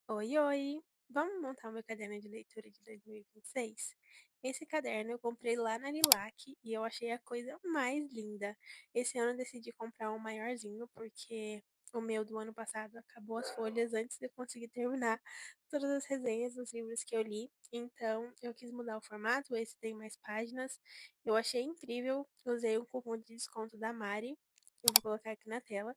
Oi, oi! Vamos montar o meu caderno de leitura de 2026? Esse caderno eu comprei lá na Lilac e eu achei a coisa mais linda. Esse ano eu decidi comprar um maiorzinho porque o meu do ano passado acabou as folhas antes de eu conseguir terminar todas as resenhas dos livros que eu li. Então eu quis mudar o formato, esse tem mais páginas. Eu achei incrível, usei um cupom de desconto da Mari. Eu vou colocar aqui na tela.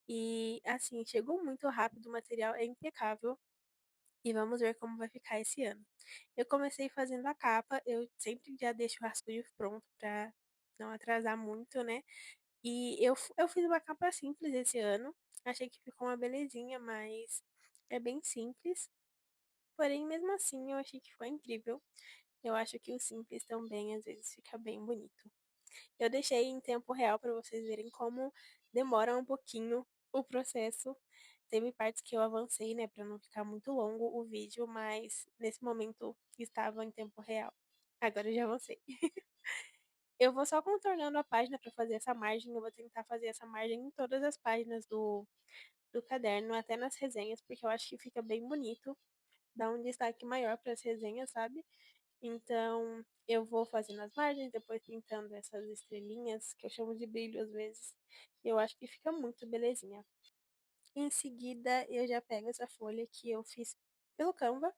E assim, chegou muito rápido, o material é impecável e vamos ver como vai ficar esse ano. Eu comecei fazendo a capa, eu sempre já deixo o rascunho pronto pra não atrasar muito, né? E eu fiz uma capa simples esse ano, achei que ficou uma belezinha, mas é bem simples. Porém, mesmo assim, eu achei que ficou incrível. Eu acho que o simples também às vezes fica bem bonito. Eu deixei em tempo real para vocês verem como demora um pouquinho o processo. Teve partes que eu avancei, né, para não ficar muito longo o vídeo, mas nesse momento estava em tempo real. Agora eu já avancei. Eu vou só contornando a página para fazer essa margem. Eu vou tentar fazer essa margem em todas as páginas do caderno, até nas resenhas, porque eu acho que fica bem bonito. Dá um destaque maior para as resenhas, sabe? Então, eu vou fazendo as margens, depois pintando essas estrelinhas, que eu chamo de brilho às vezes. Eu acho que fica muito belezinha. Em seguida, eu já pego essa folha que eu fiz pelo Canva.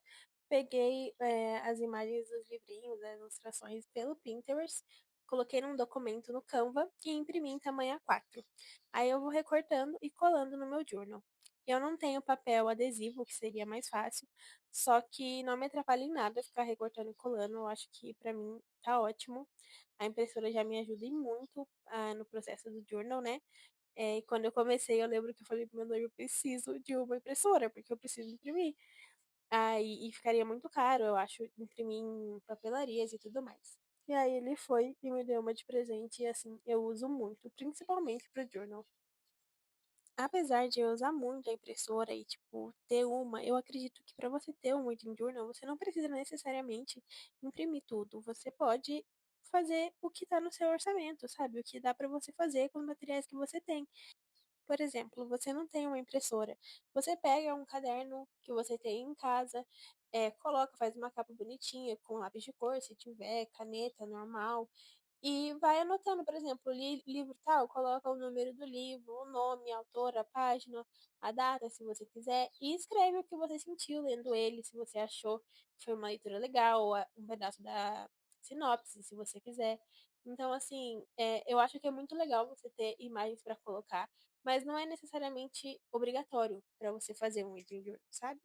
Peguei as imagens dos livrinhos, das ilustrações pelo Pinterest, coloquei num documento no Canva e imprimi em tamanho A4. Aí eu vou recortando e colando no meu journal. Eu não tenho papel adesivo, que seria mais fácil, só que não me atrapalha em nada ficar recortando e colando. Eu acho que pra mim tá ótimo. A impressora já me ajuda e muito no processo do journal, né? E quando eu comecei, eu lembro que eu falei pro meu noivo, eu preciso de uma impressora, porque eu preciso imprimir. E ficaria muito caro, eu acho, imprimir em papelarias e tudo mais. E aí ele foi e me deu uma de presente e assim, eu uso muito, principalmente pro journal. Apesar de eu usar muito a impressora e, tipo, ter uma, eu acredito que para você ter um Word Journal, você não precisa necessariamente imprimir tudo. Você pode fazer o que tá no seu orçamento, sabe? O que dá para você fazer com os materiais que você tem. Por exemplo, você não tem uma impressora. Você pega um caderno que você tem em casa, coloca, faz uma capa bonitinha com lápis de cor, se tiver, caneta normal, e vai anotando, por exemplo, livro tal, coloca o número do livro, o nome, a autora, a página, a data, se você quiser, e escreve o que você sentiu lendo ele, se você achou que foi uma leitura legal, ou um pedaço da sinopse, se você quiser. Então, assim, eu acho que é muito legal você ter imagens para colocar, mas não é necessariamente obrigatório para você fazer um reading journal, sabe?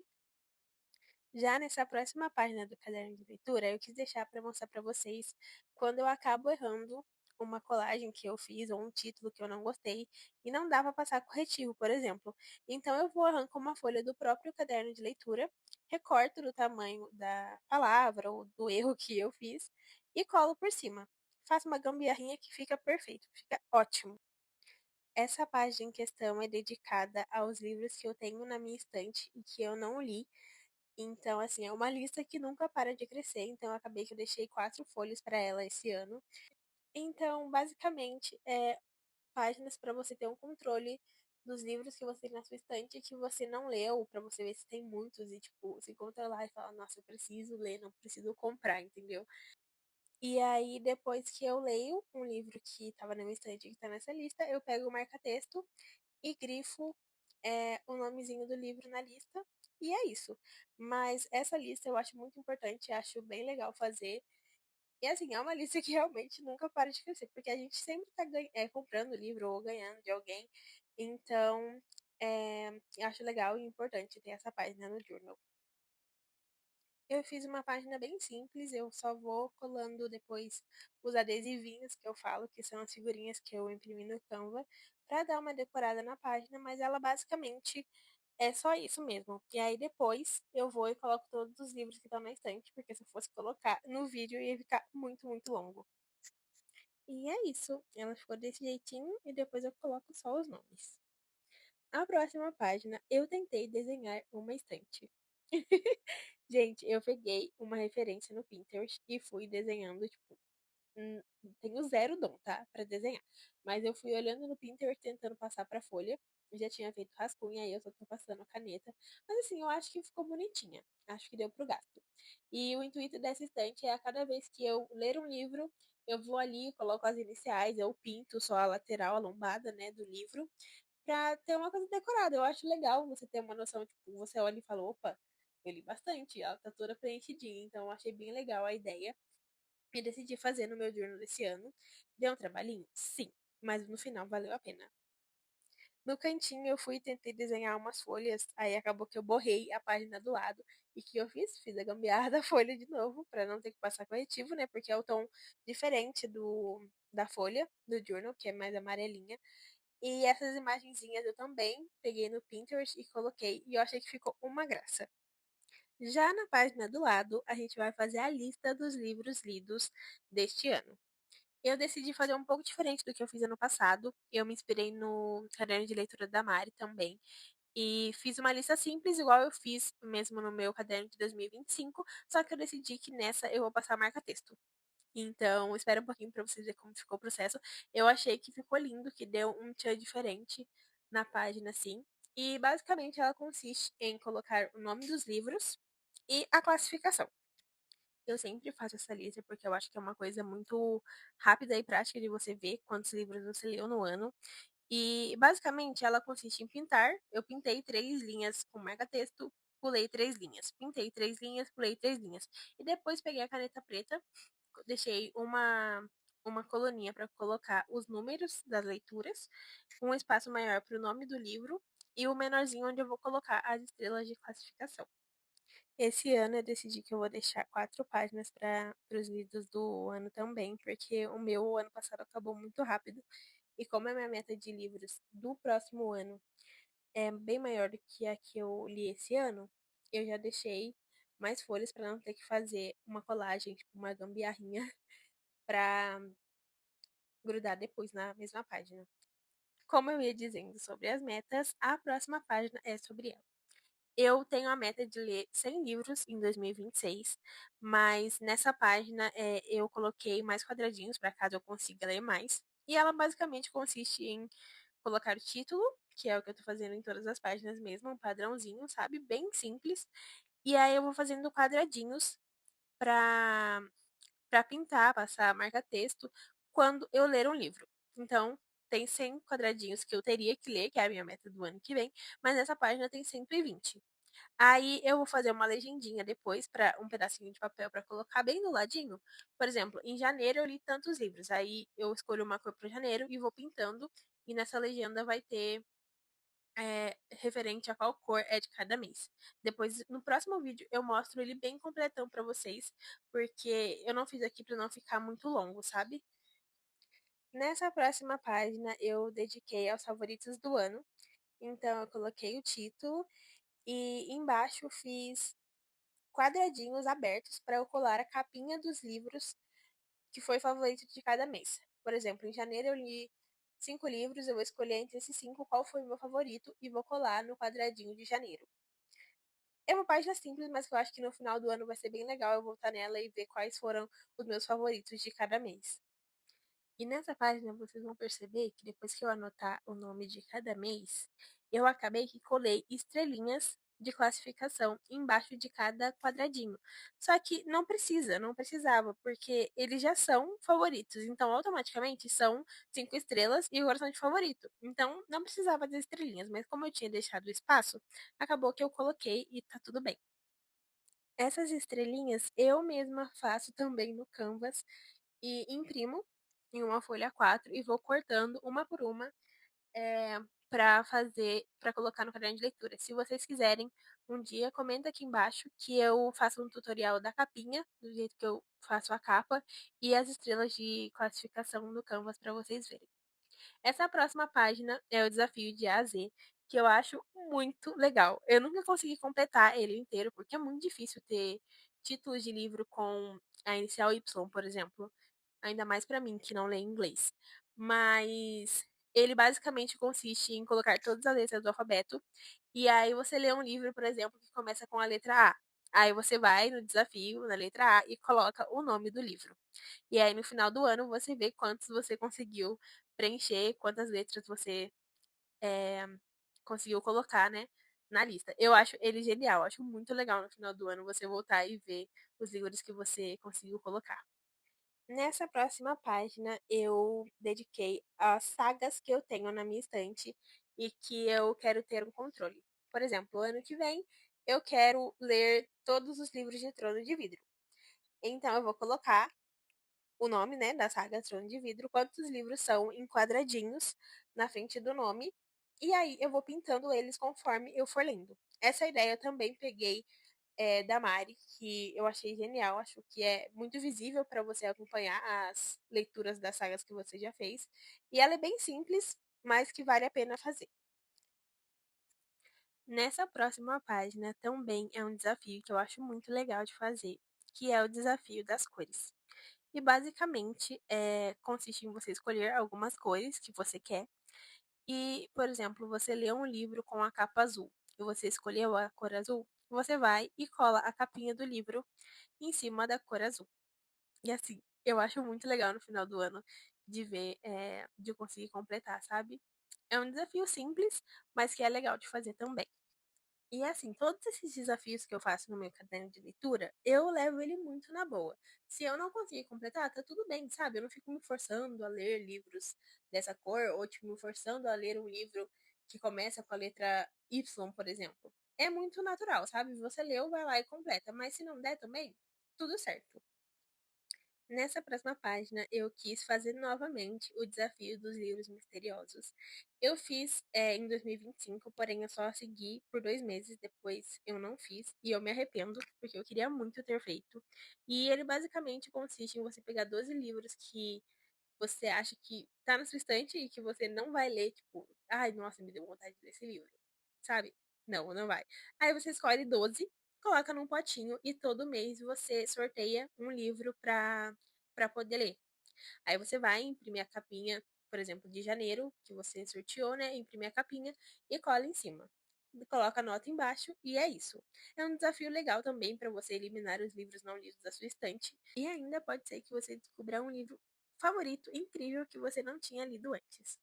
Já nessa próxima página do caderno de leitura, eu quis deixar para mostrar para vocês quando eu acabo errando uma colagem que eu fiz ou um título que eu não gostei e não dá para passar corretivo, por exemplo. Então eu vou arrancar uma folha do próprio caderno de leitura, recorto do tamanho da palavra ou do erro que eu fiz e colo por cima. Faço uma gambiarrinha que fica perfeito, fica ótimo. Essa página em questão é dedicada aos livros que eu tenho na minha estante e que eu não li. Então, assim, é uma lista que nunca para de crescer. Então, acabei que eu deixei 4 folhas para ela esse ano. Então, basicamente, é páginas para você ter um controle dos livros que você tem na sua estante e que você não leu, para você ver se tem muitos e, tipo, você encontra lá e fala, nossa, eu preciso ler, não preciso comprar, entendeu? E aí, depois que eu leio um livro que estava na minha estante e que tá nessa lista, eu pego o marca-texto e grifo o nomezinho do livro na lista. E é isso. Mas essa lista eu acho muito importante, acho bem legal fazer. E assim, é uma lista que realmente nunca para de crescer, porque a gente sempre tá comprando livro ou ganhando de alguém. Então, eu acho legal e importante ter essa página no journal. Eu fiz uma página bem simples, eu só vou colando depois os adesivinhos que eu falo, que são as figurinhas que eu imprimi no Canva, para dar uma decorada na página, mas ela basicamente é só isso mesmo. E aí depois eu vou e coloco todos os livros que estão na estante, porque se eu fosse colocar no vídeo ia ficar muito, muito longo. E é isso, ela ficou desse jeitinho e depois eu coloco só os nomes. A próxima página, eu tentei desenhar uma estante. Gente, eu peguei uma referência no Pinterest e fui desenhando, tipo, hum, tenho zero dom, tá? Pra desenhar. Mas eu fui olhando no Pinterest tentando passar pra folha. Eu já tinha feito rascunho, aí eu só tô passando a caneta. Mas assim, eu acho que ficou bonitinha. Acho que deu pro gasto. E o intuito dessa estante é a cada vez que eu ler um livro, eu vou ali, coloco as iniciais, eu pinto só a lateral, a lombada, né, do livro, pra ter uma coisa decorada. Eu acho legal você ter uma noção, tipo, você olha e fala, opa, eu li bastante, ela tá toda preenchidinha. Então eu achei bem legal a ideia. E decidi fazer no meu journal desse ano. Deu um trabalhinho? Sim, mas no final valeu a pena. No cantinho eu fui e tentei desenhar umas folhas, aí acabou que eu borrei a página do lado. E o que eu fiz? Fiz a gambiarra da folha de novo, pra não ter que passar corretivo, né? Porque é o tom diferente da folha do journal, que é mais amarelinha. E essas imagenzinhas eu também peguei no Pinterest e coloquei, e eu achei que ficou uma graça. Já na página do lado, a gente vai fazer a lista dos livros lidos deste ano. Eu decidi fazer um pouco diferente do que eu fiz ano passado. Eu me inspirei no caderno de leitura da Mari também. E fiz uma lista simples, igual eu fiz mesmo no meu caderno de 2025. Só que eu decidi que nessa eu vou passar marca-texto. Então, espera um pouquinho pra vocês verem como ficou o processo. Eu achei que ficou lindo, que deu um tchan diferente na página, assim. E basicamente ela consiste em colocar o nome dos livros e a classificação. Eu sempre faço essa lista porque eu acho que é uma coisa muito rápida e prática de você ver quantos livros você leu no ano. E basicamente ela consiste em pintar. Eu pintei 3 linhas com marca-texto, pulei 3 linhas. Pintei 3 linhas, pulei 3 linhas. E depois peguei a caneta preta, deixei uma coluninha para colocar os números das leituras, um espaço maior para o nome do livro e o menorzinho onde eu vou colocar as estrelas de classificação. Esse ano eu decidi que eu vou deixar 4 páginas para os livros do ano também, porque o meu ano passado acabou muito rápido. E como a minha meta de livros do próximo ano é bem maior do que a que eu li esse ano, eu já deixei mais folhas para não ter que fazer uma colagem, tipo uma gambiarrinha, para grudar depois na mesma página. Como eu ia dizendo sobre as metas, a próxima página é sobre ela. Eu tenho a meta de ler 100 livros em 2026, mas nessa página eu coloquei mais quadradinhos para caso eu consiga ler mais. E ela basicamente consiste em colocar o título, que é o que eu tô fazendo em todas as páginas mesmo, um padrãozinho, sabe? Bem simples. E aí eu vou fazendo quadradinhos para pintar, passar marca-texto quando eu ler um livro. Então, tem 100 quadradinhos que eu teria que ler, que é a minha meta do ano que vem, mas nessa página tem 120. Aí eu vou fazer uma legendinha depois para um pedacinho de papel para colocar bem do ladinho. Por exemplo, em janeiro eu li tantos livros, aí eu escolho uma cor para janeiro e vou pintando e nessa legenda vai ter referente a qual cor é de cada mês. Depois, no próximo vídeo, eu mostro ele bem completão para vocês, porque eu não fiz aqui para não ficar muito longo, sabe? Nessa próxima página, eu dediquei aos favoritos do ano. Então, eu coloquei o título e embaixo fiz quadradinhos abertos para eu colar a capinha dos livros que foi favorito de cada mês. Por exemplo, em janeiro eu li 5 livros, eu vou escolher entre esses 5 qual foi o meu favorito e vou colar no quadradinho de janeiro. É uma página simples, mas que eu acho que no final do ano vai ser bem legal eu voltar nela e ver quais foram os meus favoritos de cada mês. E nessa página vocês vão perceber que depois que eu anotar o nome de cada mês, eu acabei que colei estrelinhas de classificação embaixo de cada quadradinho. Só que não precisava, porque eles já são favoritos. Então, automaticamente são 5 estrelas e o coração de favorito. Então, não precisava das estrelinhas, mas como eu tinha deixado o espaço, acabou que eu coloquei e tá tudo bem. Essas estrelinhas eu mesma faço também no Canvas e imprimo em uma folha A4 e vou cortando uma por uma para colocar no caderno de leitura. Se vocês quiserem, um dia comenta aqui embaixo que eu faço um tutorial da capinha, do jeito que eu faço a capa, e as estrelas de classificação no Canvas para vocês verem. Essa próxima página é o desafio de A a Z, que eu acho muito legal. Eu nunca consegui completar ele inteiro, porque é muito difícil ter títulos de livro com a inicial Y, por exemplo. Ainda mais para mim, que não lê inglês. Mas ele basicamente consiste em colocar todas as letras do alfabeto. E aí você lê um livro, por exemplo, que começa com a letra A. Aí você vai no desafio, na letra A, e coloca o nome do livro. E aí no final do ano você vê quantos você conseguiu preencher, quantas letras você conseguiu colocar, né, na lista. Eu acho ele genial, acho muito legal no final do ano você voltar e ver os livros que você conseguiu colocar. Nessa próxima página, eu dediquei as sagas que eu tenho na minha estante e que eu quero ter um controle. Por exemplo, ano que vem, eu quero ler todos os livros de Trono de Vidro. Então, eu vou colocar o nome, né, da saga Trono de Vidro, quantos livros são em quadradinhos na frente do nome, e aí eu vou pintando eles conforme eu for lendo. Essa ideia eu também peguei da Mari, que eu achei genial, acho que é muito visível para você acompanhar as leituras das sagas que você já fez. E ela é bem simples, mas que vale a pena fazer. Nessa próxima página também é um desafio que eu acho muito legal de fazer, que é o desafio das cores. E basicamente consiste em você escolher algumas cores que você quer. E, por exemplo, você lê um livro com a capa azul e você escolheu a cor azul, você vai e cola a capinha do livro em cima da cor azul. E assim, eu acho muito legal no final do ano de ver, de conseguir completar, sabe? É um desafio simples, mas que é legal de fazer também. E assim, todos esses desafios que eu faço no meu caderno de leitura, eu levo ele muito na boa. Se eu não conseguir completar, tá tudo bem, sabe? Eu não fico me forçando a ler livros dessa cor, ou tipo, me forçando a ler um livro que começa com a letra Y, por exemplo. É muito natural, sabe? Você leu, vai lá e completa. Mas se não der também, tudo certo. Nessa próxima página, eu quis fazer novamente o desafio dos livros misteriosos. Eu fiz em 2025, porém eu só segui por 2 meses, depois eu não fiz, e eu me arrependo, porque eu queria muito ter feito. E ele basicamente consiste em você pegar 12 livros que você acha que tá na sua estante e que você não vai ler, tipo, ai, nossa, me deu vontade de ler esse livro, sabe? Não, não vai. Aí você escolhe 12, coloca num potinho e todo mês você sorteia um livro para poder ler. Aí você vai imprimir a capinha, por exemplo, de janeiro, que você sorteou, né? Imprimir a capinha e cola em cima. Coloca a nota embaixo e é isso. É um desafio legal também para você eliminar os livros não lidos da sua estante. E ainda pode ser que você descubra um livro favorito incrível que você não tinha lido antes.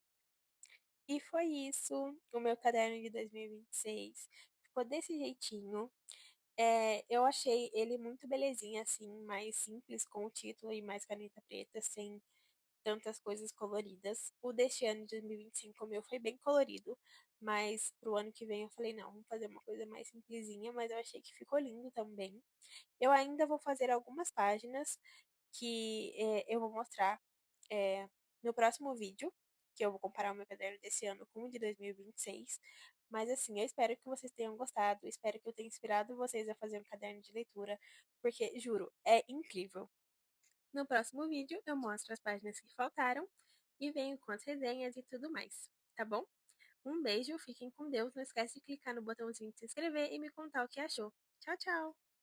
E foi isso, o meu caderno de 2026. Ficou desse jeitinho. Eu achei ele muito belezinha, assim, mais simples, com o título e mais caneta preta, sem tantas coisas coloridas. O deste ano de 2025, o meu foi bem colorido, mas pro ano que vem eu falei, não, vamos fazer uma coisa mais simplesinha, mas eu achei que ficou lindo também. Eu ainda vou fazer algumas páginas que eu vou mostrar no próximo vídeo, que eu vou comparar o meu caderno desse ano com o de 2026. Mas assim, eu espero que vocês tenham gostado, espero que eu tenha inspirado vocês a fazer um caderno de leitura, porque, juro, é incrível. No próximo vídeo, eu mostro as páginas que faltaram e venho com as resenhas e tudo mais, tá bom? Um beijo, fiquem com Deus, não esquece de clicar no botãozinho de se inscrever e me contar o que achou. Tchau, tchau!